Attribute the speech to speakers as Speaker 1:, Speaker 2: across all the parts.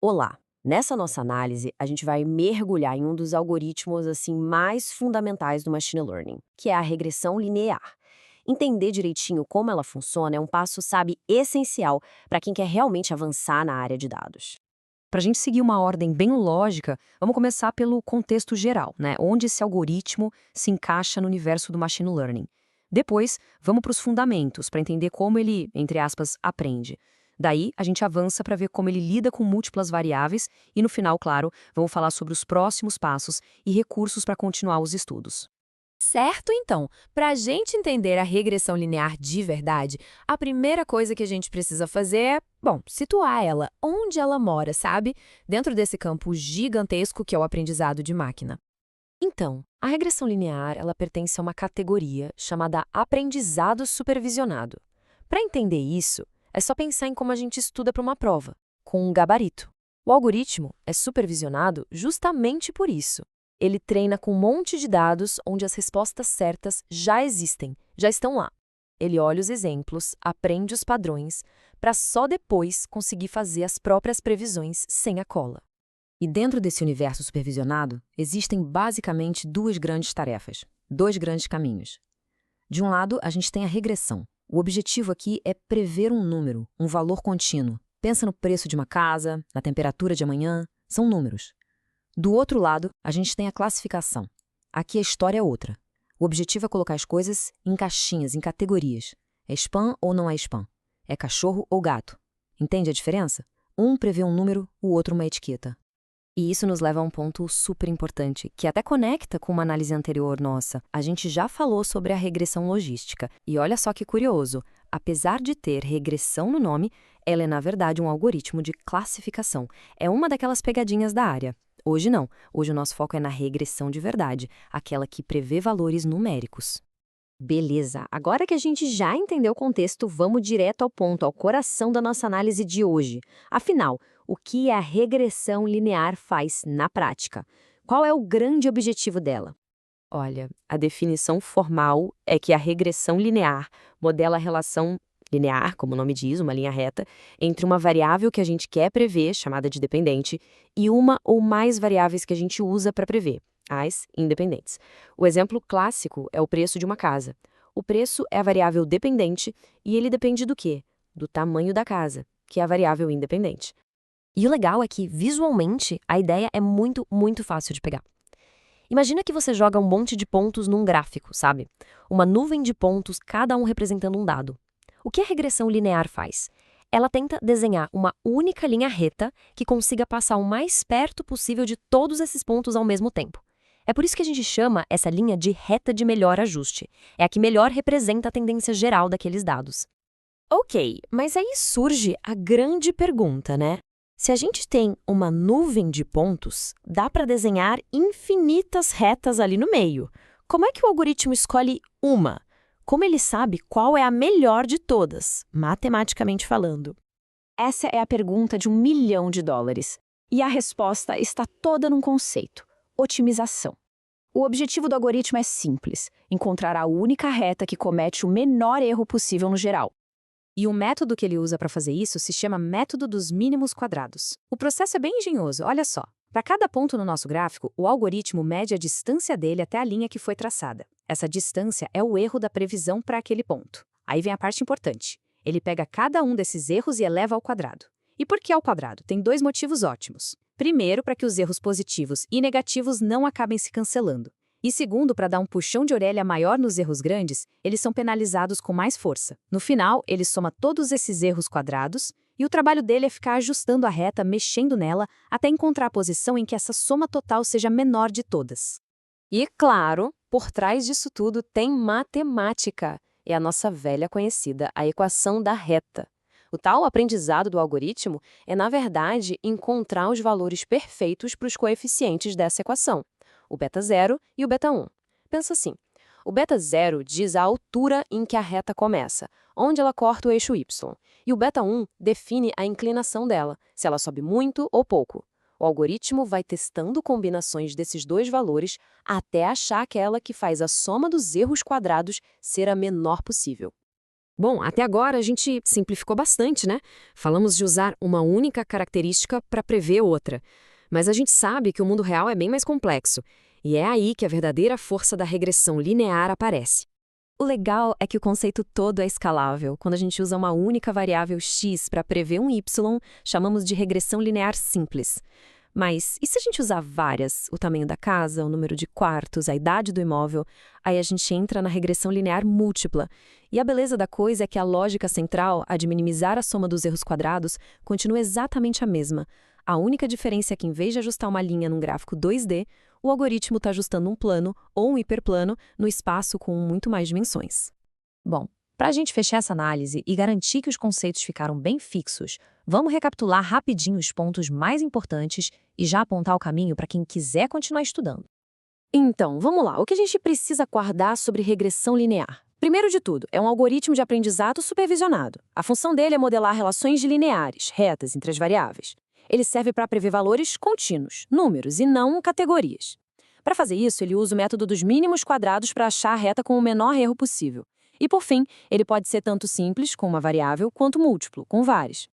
Speaker 1: Olá! Nessa nossa análise, a gente vai mergulhar em um dos algoritmos assim mais fundamentais do machine learning, que é a regressão linear. Entender direitinho como ela funciona é um passo, sabe, essencial para quem quer realmente avançar na área de dados.
Speaker 2: Para a gente seguir uma ordem bem lógica, vamos começar pelo contexto geral, né? Onde esse algoritmo se encaixa no universo do machine learning. Depois, vamos para os fundamentos, para entender como ele, entre aspas, aprende. Daí, a gente avança para ver como ele lida com múltiplas variáveis e, no final, claro, vamos falar sobre os próximos passos e recursos para continuar os estudos.
Speaker 3: Certo, então, para a gente entender a regressão linear de verdade, a primeira coisa que a gente precisa fazer é, bom, situar ela, onde ela mora, sabe? Dentro desse campo gigantesco que é o aprendizado de máquina.
Speaker 4: Então, a regressão linear, ela pertence a uma categoria chamada aprendizado supervisionado. Para entender isso, é só pensar em como a gente estuda para uma prova, com um gabarito. O algoritmo é supervisionado justamente por isso. Ele treina com um monte de dados onde as respostas certas já existem, já estão lá. Ele olha os exemplos, aprende os padrões, para só depois conseguir fazer as próprias previsões sem a cola.
Speaker 2: E dentro desse universo supervisionado, existem basicamente duas grandes tarefas, dois grandes caminhos. De um lado, a gente tem a regressão. O objetivo aqui é prever um número, um valor contínuo. Pensa no preço de uma casa, na temperatura de amanhã, são números. Do outro lado, a gente tem a classificação. Aqui a história é outra. O objetivo é colocar as coisas em caixinhas, em categorias. É spam ou não é spam? É cachorro ou gato? Entende a diferença? Um prevê um número, o outro uma etiqueta. E isso nos leva a um ponto super importante, que até conecta com uma análise anterior nossa. A gente já falou sobre a regressão logística. E olha só que curioso, apesar de ter regressão no nome, ela é na verdade um algoritmo de classificação. É uma daquelas pegadinhas da área. Hoje não. Hoje o nosso foco é na regressão de verdade, aquela que prevê valores numéricos.
Speaker 1: Beleza, agora que a gente já entendeu o contexto, vamos direto ao ponto, ao coração da nossa análise de hoje. Afinal, o que a regressão linear faz na prática? Qual é o grande objetivo dela? Olha, a definição formal é que a regressão linear modela a relação linear, como o nome diz, uma linha reta, entre uma variável que a gente quer prever, chamada de dependente, e uma ou mais variáveis que a gente usa para prever, as independentes. O exemplo clássico é o preço de uma casa. O preço é a variável dependente e ele depende do quê? Do tamanho da casa, que é a variável independente.
Speaker 4: E o legal é que, visualmente, a ideia é muito fácil de pegar. Imagina que você joga um monte de pontos num gráfico, sabe? Uma nuvem de pontos, cada um representando um dado. O que a regressão linear faz? Ela tenta desenhar uma única linha reta que consiga passar o mais perto possível de todos esses pontos ao mesmo tempo. É por isso que a gente chama essa linha de reta de melhor ajuste. É a que melhor representa a tendência geral daqueles dados. Ok, mas aí surge a grande pergunta, né? Se a gente tem uma nuvem de pontos, dá para desenhar infinitas retas ali no meio. Como é que o algoritmo escolhe uma? Como ele sabe qual é a melhor de todas, matematicamente falando?
Speaker 5: Essa é a pergunta de US$ 1 milhão. E a resposta está toda num conceito: otimização. O objetivo do algoritmo é simples: encontrar a única reta que comete o menor erro possível no geral.
Speaker 3: E o método que ele usa para fazer isso se chama método dos mínimos quadrados. O processo é bem engenhoso, olha só. Para cada ponto no nosso gráfico, o algoritmo mede a distância dele até a linha que foi traçada. Essa distância é o erro da previsão para aquele ponto. Aí vem a parte importante. Ele pega cada um desses erros e eleva ao quadrado. E por que ao quadrado? Tem dois motivos ótimos. Primeiro, para que os erros positivos e negativos não acabem se cancelando. E segundo, para dar um puxão de orelha maior nos erros grandes, eles são penalizados com mais força. No final, ele soma todos esses erros quadrados, e o trabalho dele é ficar ajustando a reta, mexendo nela, até encontrar a posição em que essa soma total seja a menor de todas.
Speaker 4: E, claro, por trás disso tudo tem matemática. É a nossa velha conhecida, a equação da reta. O tal aprendizado do algoritmo é, na verdade, encontrar os valores perfeitos para os coeficientes dessa equação, o beta 0 e o beta 1. Pensa assim, o beta 0 diz a altura em que a reta começa, onde ela corta o eixo y, e o beta 1 define a inclinação dela, se ela sobe muito ou pouco. O algoritmo vai testando combinações desses dois valores até achar aquela que faz a soma dos erros quadrados ser a menor possível.
Speaker 2: Bom, até agora a gente simplificou bastante, né? Falamos de usar uma única característica para prever outra. Mas a gente sabe que o mundo real é bem mais complexo. E é aí que a verdadeira força da regressão linear aparece.
Speaker 4: O legal é que o conceito todo é escalável. Quando a gente usa uma única variável x para prever um y, chamamos de regressão linear simples. Mas e se a gente usar várias? O tamanho da casa, o número de quartos, a idade do imóvel? Aí a gente entra na regressão linear múltipla. E a beleza da coisa é que a lógica central, a de minimizar a soma dos erros quadrados, continua exatamente a mesma. A única diferença é que, em vez de ajustar uma linha num gráfico 2D, o algoritmo está ajustando um plano ou um hiperplano no espaço com muito mais dimensões.
Speaker 3: Bom, para a gente fechar essa análise e garantir que os conceitos ficaram bem fixos, vamos recapitular rapidinho os pontos mais importantes e já apontar o caminho para quem quiser continuar estudando.
Speaker 1: Então, vamos lá. O que a gente precisa guardar sobre regressão linear? Primeiro de tudo, é um algoritmo de aprendizado supervisionado. A função dele é modelar relações lineares, retas entre as variáveis. Ele serve para prever valores contínuos, números, e não categorias. Para fazer isso, ele usa o método dos mínimos quadrados para achar a reta com o menor erro possível. E, por fim, ele pode ser tanto simples, com uma variável, quanto múltiplo, com várias.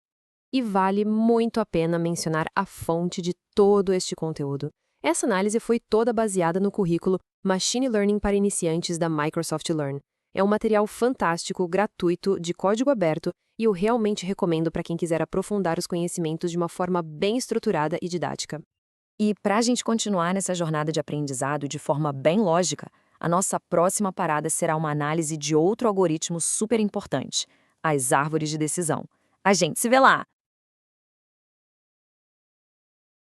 Speaker 2: E vale muito a pena mencionar a fonte de todo este conteúdo. Essa análise foi toda baseada no currículo Machine Learning para Iniciantes da Microsoft Learn. É um material fantástico, gratuito, de código aberto, e eu realmente recomendo para quem quiser aprofundar os conhecimentos de uma forma bem estruturada e didática.
Speaker 4: E para a gente continuar nessa jornada de aprendizado de forma bem lógica, a nossa próxima parada será uma análise de outro algoritmo super importante, as árvores de decisão. A gente se vê lá!